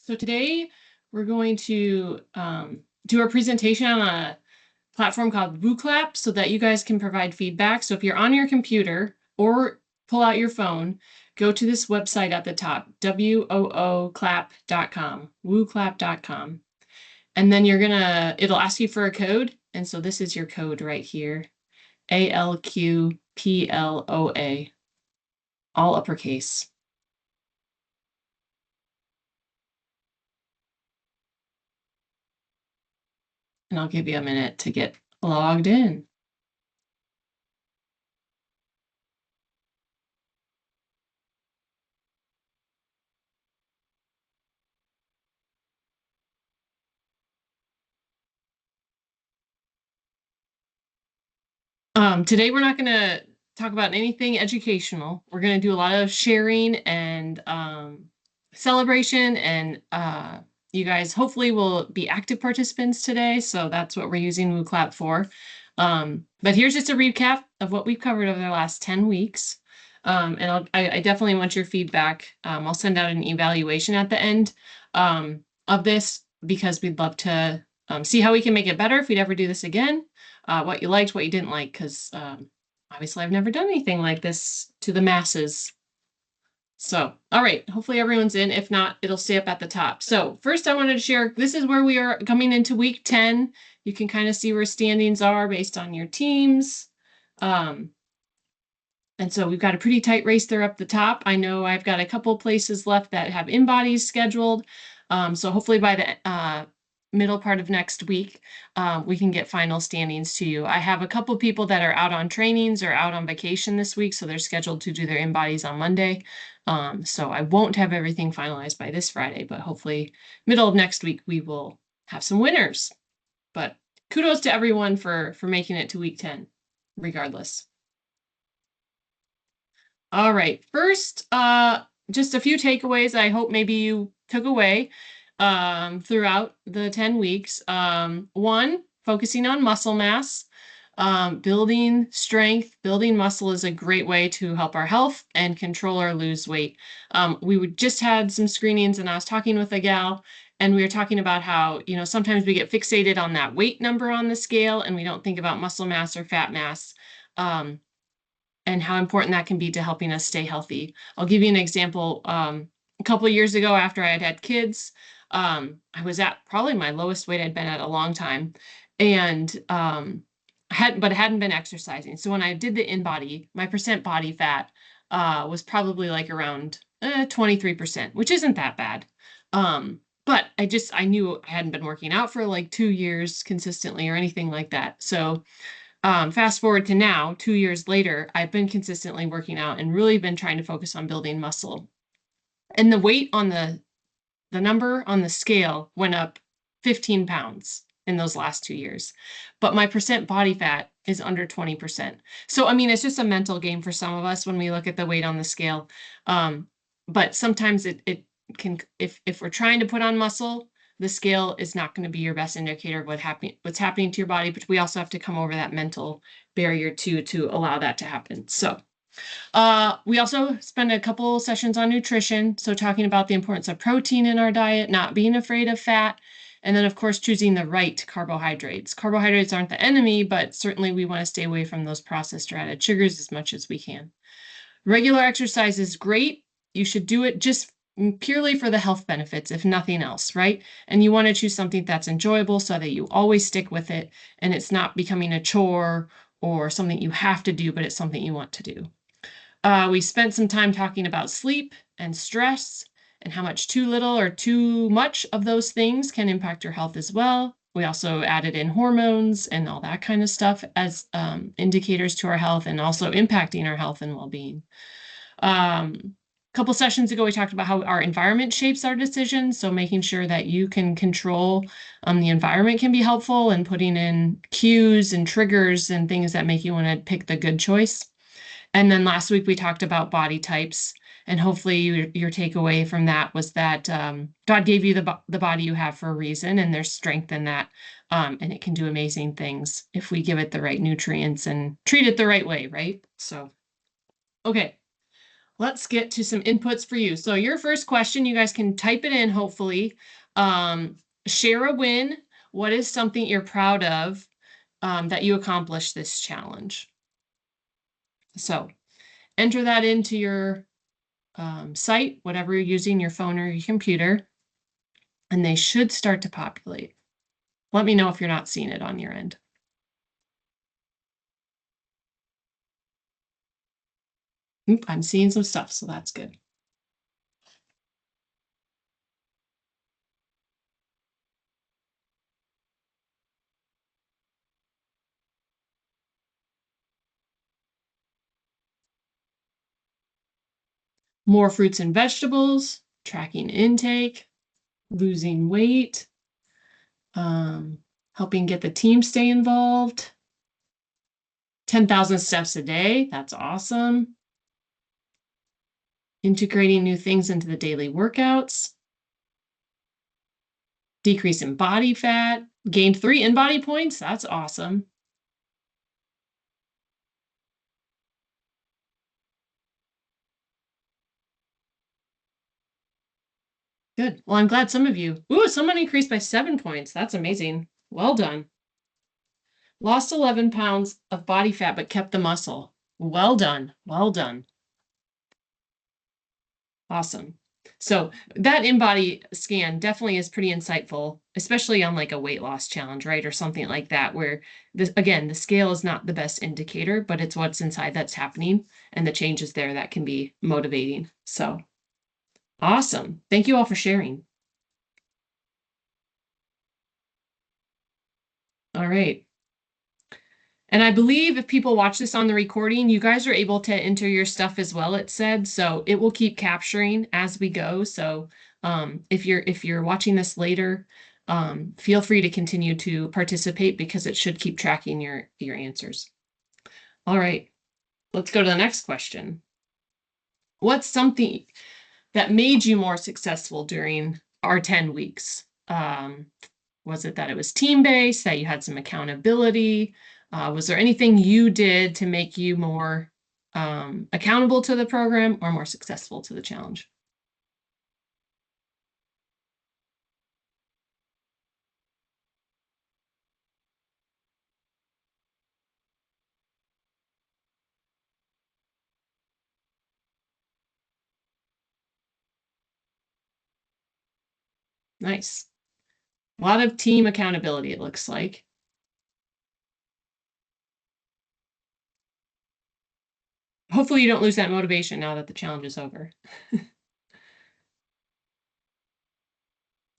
So today we're going to do a presentation on a platform called WooClap so that you guys can provide feedback. So if you're on your computer or pull out your phone, go to this website at the top, wooclap.com, wooclap.com. And then it'll ask you for a code. And so this is your code right here, ALQPLOA, all uppercase. And I'll give you a minute to get logged in. Today we're not going to talk about anything educational. We're going to do a lot of sharing and celebration, and you guys hopefully will be active participants today. So that's what we're using WooClap for. But here's just a recap of what we've covered over the last 10 weeks. And I definitely want your feedback. I'll send out an evaluation at the end of this because we'd love to see how we can make it better if we'd ever do this again. What you liked, what you didn't like, because obviously I've never done anything like this to the masses. So, all right, hopefully everyone's in. If not, it'll stay up at the top. So first I wanted to share, this is where we are coming into week 10. You can kind of see where standings are based on your teams. And so we've got a pretty tight race there up the top. I know I've got a couple places left that have in-bodies scheduled. So hopefully by the middle part of next week, we can get final standings to you. I have a couple people that are out on trainings or out on vacation this week, so they're scheduled to do their in-bodies on Monday. So I won't have everything finalized by this Friday, but hopefully middle of next week, we will have some winners. But kudos to everyone for making it to week 10, regardless. All right, first, just a few takeaways I hope maybe you took away throughout the 10 weeks. One, focusing on muscle mass. Building strength, building muscle is a great way to help our health and control or lose weight. We just had some screenings and I was talking with a gal and we were talking about how, sometimes we get fixated on that weight number on the scale and we don't think about muscle mass or fat mass. And how important that can be to helping us stay healthy. I'll give you an example. A couple of years ago, after I had kids, I was at probably my lowest weight I'd been at a long time, and hadn't been exercising. So when I did the in-body, my percent body fat was probably like around 23%, which isn't that bad. But I knew I hadn't been working out for like 2 years consistently or anything like that. So fast forward to now, 2 years later, I've been consistently working out and really been trying to focus on building muscle. And the weight on the number on the scale went up 15 pounds in those last 2 years. But my percent body fat is under 20%. So, it's just a mental game for some of us when we look at the weight on the scale. But sometimes it can, if we're trying to put on muscle, the scale is not going to be your best indicator of what's happening to your body, but we also have to come over that mental barrier to allow that to happen. So we also spend a couple sessions on nutrition. So talking about the importance of protein in our diet, not being afraid of fat, and then of course choosing the right carbohydrates. Carbohydrates aren't the enemy, but certainly we want to stay away from those processed or added sugars as much as we can. Regular exercise is great. You should do it just purely for the health benefits, if nothing else, right? And you want to choose something that's enjoyable so that you always stick with it and it's not becoming a chore or something you have to do, but it's something you want to do. We spent some time talking about sleep and stress and how much too little or too much of those things can impact your health as well. We also added in hormones and all that kind of stuff as indicators to our health and also impacting our health and well-being. Couple sessions ago, we talked about how our environment shapes our decisions. So making sure that you can control the environment can be helpful, and putting in cues and triggers and things that make you want to pick the good choice. And then last week, we talked about body types. And hopefully your takeaway from that was that God gave you the body you have for a reason, and there's strength in that. And it can do amazing things if we give it the right nutrients and treat it the right way, right? So, okay. let's get to some inputs for you. So your first question, you guys can type it in, hopefully. Share a win. What is something you're proud of that you accomplished this challenge? So enter that into your site, whatever you're using, your phone or your computer, and they should start to populate. Let me know if you're not seeing it on your end. Oop, I'm seeing some stuff, so that's good. More fruits and vegetables, tracking intake, losing weight, helping get the team stay involved. 10,000 steps a day, that's awesome. Integrating new things into the daily workouts. Decrease in body fat, gained 3 in-body points, that's awesome. Good. Well, I'm glad some of you. Ooh, someone increased by 7 points. That's amazing. Well done. Lost 11 pounds of body fat, but kept the muscle. Well done. Well done. Awesome. So that in-body scan definitely is pretty insightful, especially on like a weight loss challenge, right? Or something like that, where this, again, the scale is not the best indicator, but it's what's inside that's happening and the changes there that can be motivating. So awesome. Thank you all for sharing. All right. And I believe if people watch this on the recording, you guys are able to enter your stuff as well, it said. So it will keep capturing as we go. So if you're watching this later, feel free to continue to participate because it should keep tracking your answers. All right, let's go to the next question. What's something that made you more successful during our 10 weeks? Was it that it was team-based, that you had some accountability? Was there anything you did to make you more accountable to the program or more successful to the challenge? Nice. A lot of team accountability, it looks like. Hopefully you don't lose that motivation now that the challenge is over.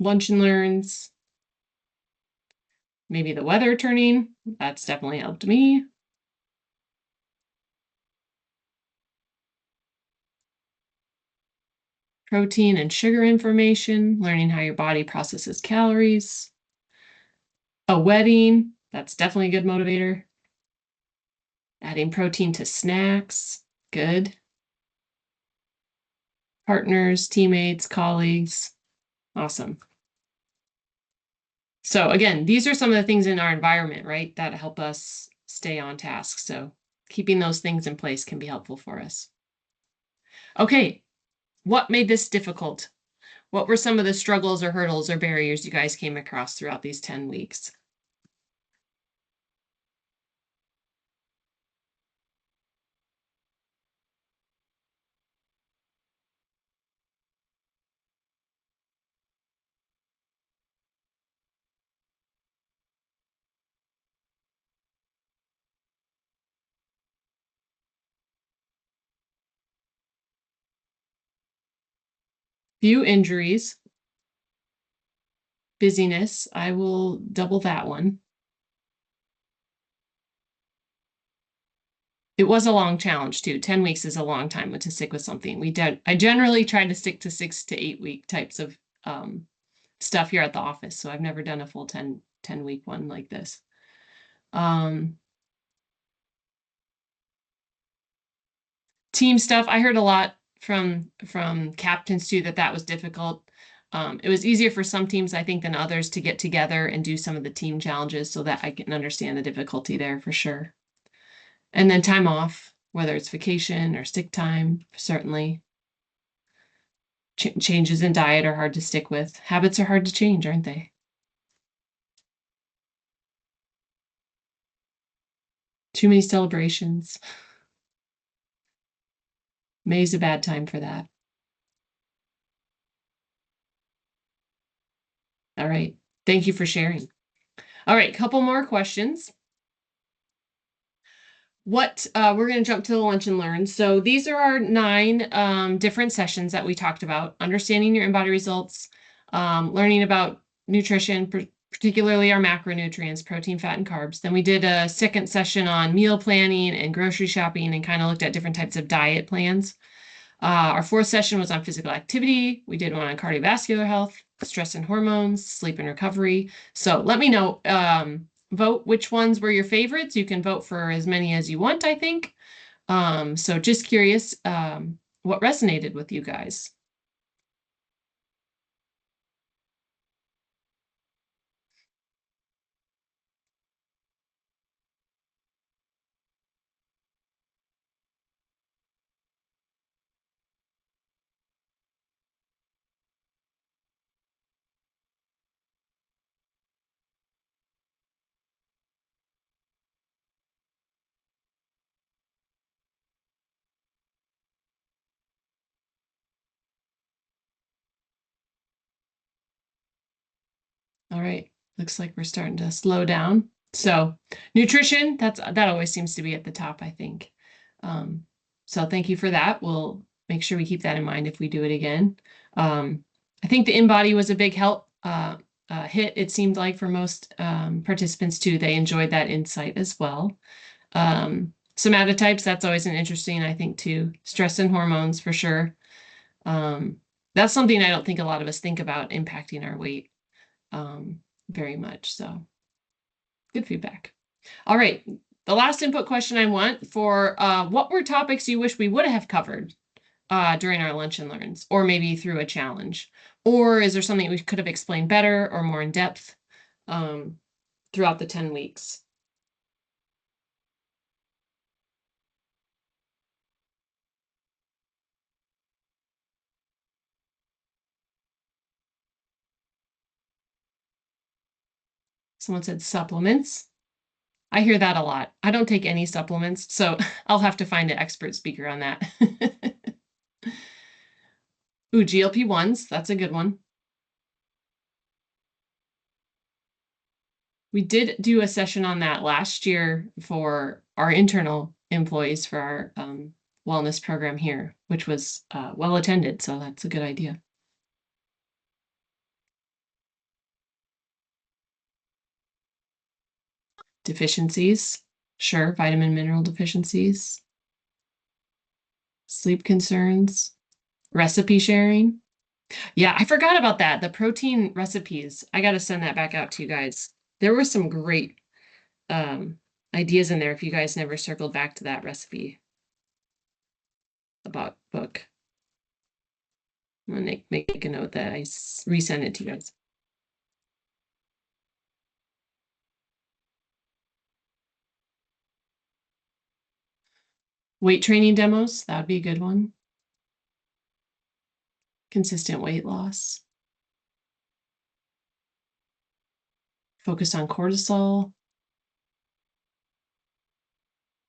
Lunch and learns. Maybe the weather turning. That's definitely helped me. Protein and sugar information, learning how your body processes calories. A wedding, that's definitely a good motivator. Adding protein to snacks, good. Partners, teammates, colleagues, awesome. So again, these are some of the things in our environment, right, that help us stay on task. So keeping those things in place can be helpful for us. Okay, what made this difficult? What were some of the struggles or hurdles or barriers you guys came across throughout these 10 weeks? Few injuries, busyness. I will double that one. It was a long challenge too. 10 weeks is a long time to stick with something. I generally try to stick to 6 to 8 week types of stuff here at the office. So I've never done a full 10 week one like this. Team stuff, I heard a lot from captains too that was difficult. It was easier for some teams, I think, than others to get together and do some of the team challenges, so that I can understand the difficulty there for sure. And then time off whether it's vacation or sick time, certainly. Changes in diet are hard to stick with. Habits are hard to change, aren't they? Too many celebrations. May's a bad time for that. All right. Thank you for sharing. All right, couple more questions. We're going to jump to the lunch and learn. So these are our 9 different sessions that we talked about: understanding your in-body results, learning about nutrition, particularly our macronutrients, protein, fat, and carbs. Then we did a second session on meal planning and grocery shopping and kind of looked at different types of diet plans. Our fourth session was on physical activity. We did one on cardiovascular health, stress and hormones, sleep and recovery. So let me know, vote which ones were your favorites. You can vote for as many as you want, I think. So just curious, what resonated with you guys? All right, looks like we're starting to slow down. So nutrition, that always seems to be at the top, I think. So thank you for that. We'll make sure we keep that in mind if we do it again. I think the InBody was a big help hit, it seemed like, for most participants too. They enjoyed that insight as well. Somatotypes, that's always an interesting, I think, too. Stress and hormones for sure. That's something I don't think a lot of us think about impacting our weight very much. So good feedback. All right. The last input question I want for what were topics you wish we would have covered during our lunch and learns, or maybe through a challenge? Or is there something we could have explained better or more in depth throughout the 10 weeks? Someone said supplements. I hear that a lot. I don't take any supplements, so I'll have to find an expert speaker on that. Ooh, GLP-1s, that's a good one. We did do a session on that last year for our internal employees for our wellness program here, which was well attended, so that's a good idea. Deficiencies, sure, vitamin mineral deficiencies, sleep concerns, recipe sharing. Yeah, I forgot about that. The protein recipes. I got to send that back out to you guys. There were some great ideas in there if you guys never circled back to that recipe about book. I'm gonna make a note that I resend it to you guys. Weight training demos, that would be a good one. Consistent weight loss. Focus on cortisol.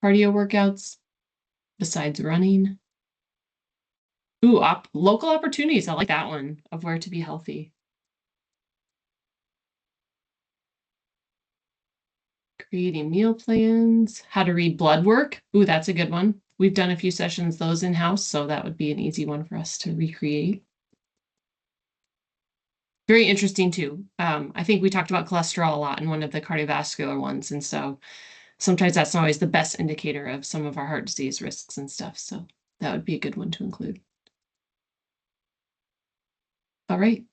Cardio workouts besides running. Ooh, local opportunities. I like that one, of where to be healthy. Creating meal plans. How to read blood work. Ooh, that's a good one. We've done a few sessions those in-house, so that would be an easy one for us to recreate. Very interesting too. I think we talked about cholesterol a lot in one of the cardiovascular ones, and so sometimes that's not always the best indicator of some of our heart disease risks and stuff. So that would be a good one to include. All right.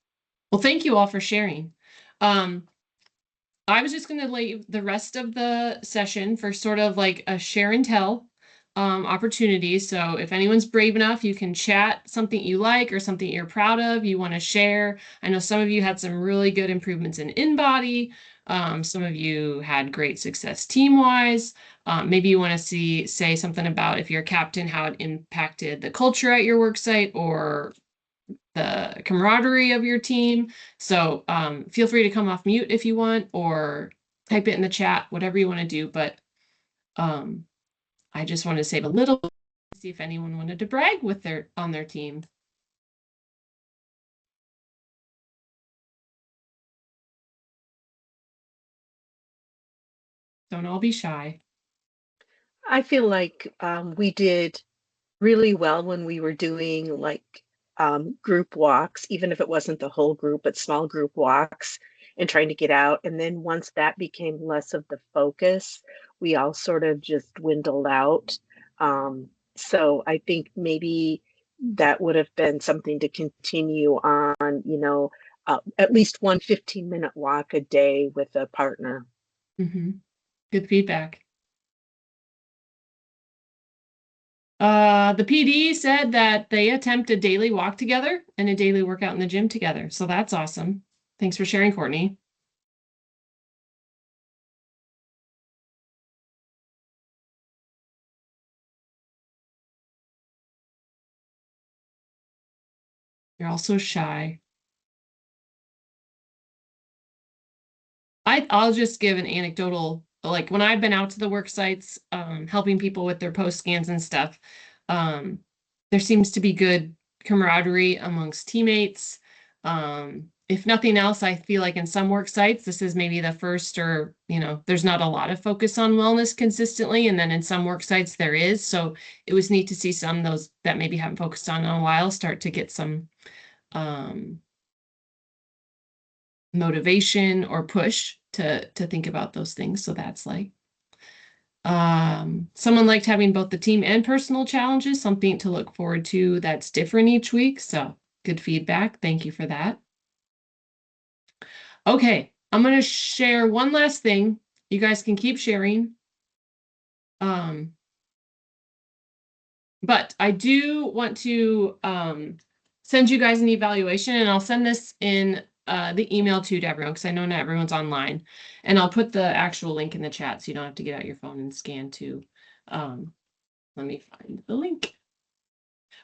Well, thank you all for sharing. I was just going to leave the rest of the session for sort of like a share and tell. opportunities. So if anyone's brave enough, you can chat something you like or something you're proud of, you want to share. I know some of you had some really good improvements in InBody. Some of you had great success team-wise. Maybe you want to say something about if you're a captain, how it impacted the culture at your work site or the camaraderie of your team. So feel free to come off mute if you want, or type it in the chat, whatever you want to do. But I just wanted to save a little, see if anyone wanted to brag with on their team. Don't all be shy. I feel like we did really well when we were doing like group walks, even if it wasn't the whole group, but small group walks and trying to get out. And then once that became less of the focus, we all sort of just dwindled out. So I think maybe that would have been something to continue on, at least one 15-minute walk a day with a partner. Good feedback. The PD said that they attempt a daily walk together and a daily workout in the gym together. So that's awesome. Thanks for sharing, Courtney. You're also shy. I'll just give an anecdotal, like when I've been out to the work sites, helping people with their post scans and stuff, there seems to be good camaraderie amongst teammates. If nothing else, I feel like in some work sites, this is maybe the first, or, there's not a lot of focus on wellness consistently. And then in some work sites there is. So it was neat to see some of those that maybe haven't focused on in a while start to get some motivation or push to think about those things. So that's like someone liked having both the team and personal challenges, something to look forward to that's different each week. So good feedback. Thank you for that. Okay, I'm going to share one last thing. You guys can keep sharing. But I do want to send you guys an evaluation, and I'll send this in the email to everyone because I know not everyone's online. And I'll put the actual link in the chat so you don't have to get out your phone and scan too. Let me find the link.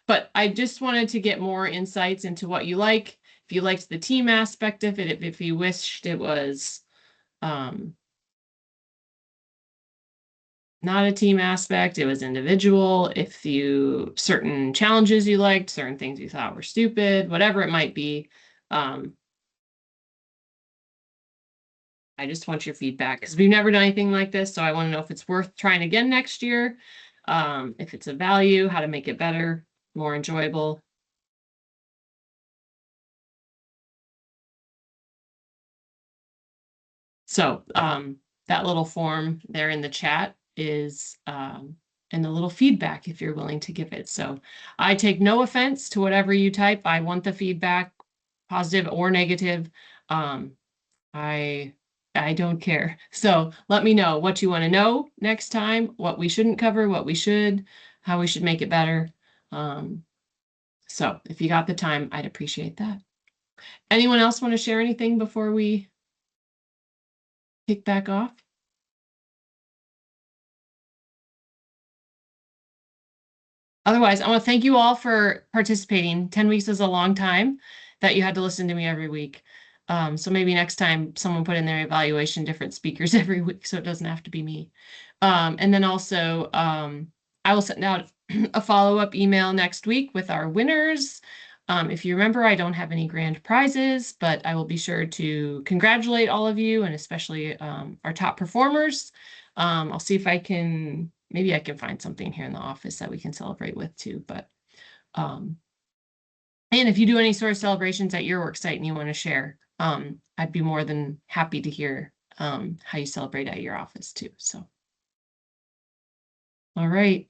But I just wanted to get more insights into what you like. If you liked the team aspect of it, if you wished it was not a team aspect, it was individual. If certain challenges you liked, certain things you thought were stupid, whatever it might be. I just want your feedback because we've never done anything like this. So I want to know if it's worth trying again next year. If it's a value, how to make it better, more enjoyable. So that little form there in the chat is and the little feedback if you're willing to give it. So I take no offense to whatever you type. I want the feedback, positive or negative. I don't care. So let me know what you want to know next time, what we shouldn't cover, what we should, how we should make it better. So if you got the time, I'd appreciate that. Anyone else want to share anything before we kick back off? Otherwise, I want to thank you all for participating. 10 weeks is a long time that you had to listen to me every week. So maybe next time someone put in their evaluation, different speakers every week, so it doesn't have to be me. And then also, I will send out a follow-up email next week with our winners. If you remember, I don't have any grand prizes, but I will be sure to congratulate all of you, and especially our top performers. I'll see if maybe I can find something here in the office that we can celebrate with too. But and if you do any sort of celebrations at your work site and you want to share, I'd be more than happy to hear how you celebrate at your office too. So, all right,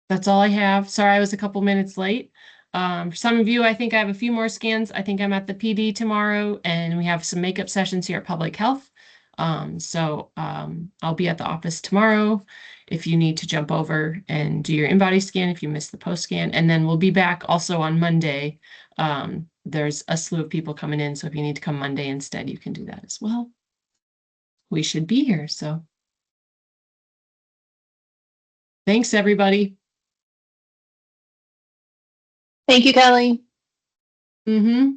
that's all I have. Sorry, I was a couple minutes late. For some of you, I think I have a few more scans. I think I'm at the PD tomorrow, and we have some makeup sessions here at Public Health. So I'll be at the office tomorrow. if you need to jump over and do your in-body scan, if you missed the post scan. And then we'll be back also on Monday. There's a slew of people coming in, so if you need to come Monday instead, you can do that as well. We should be here, so. Thanks, everybody. Thank you, Kelly. Mm-hmm.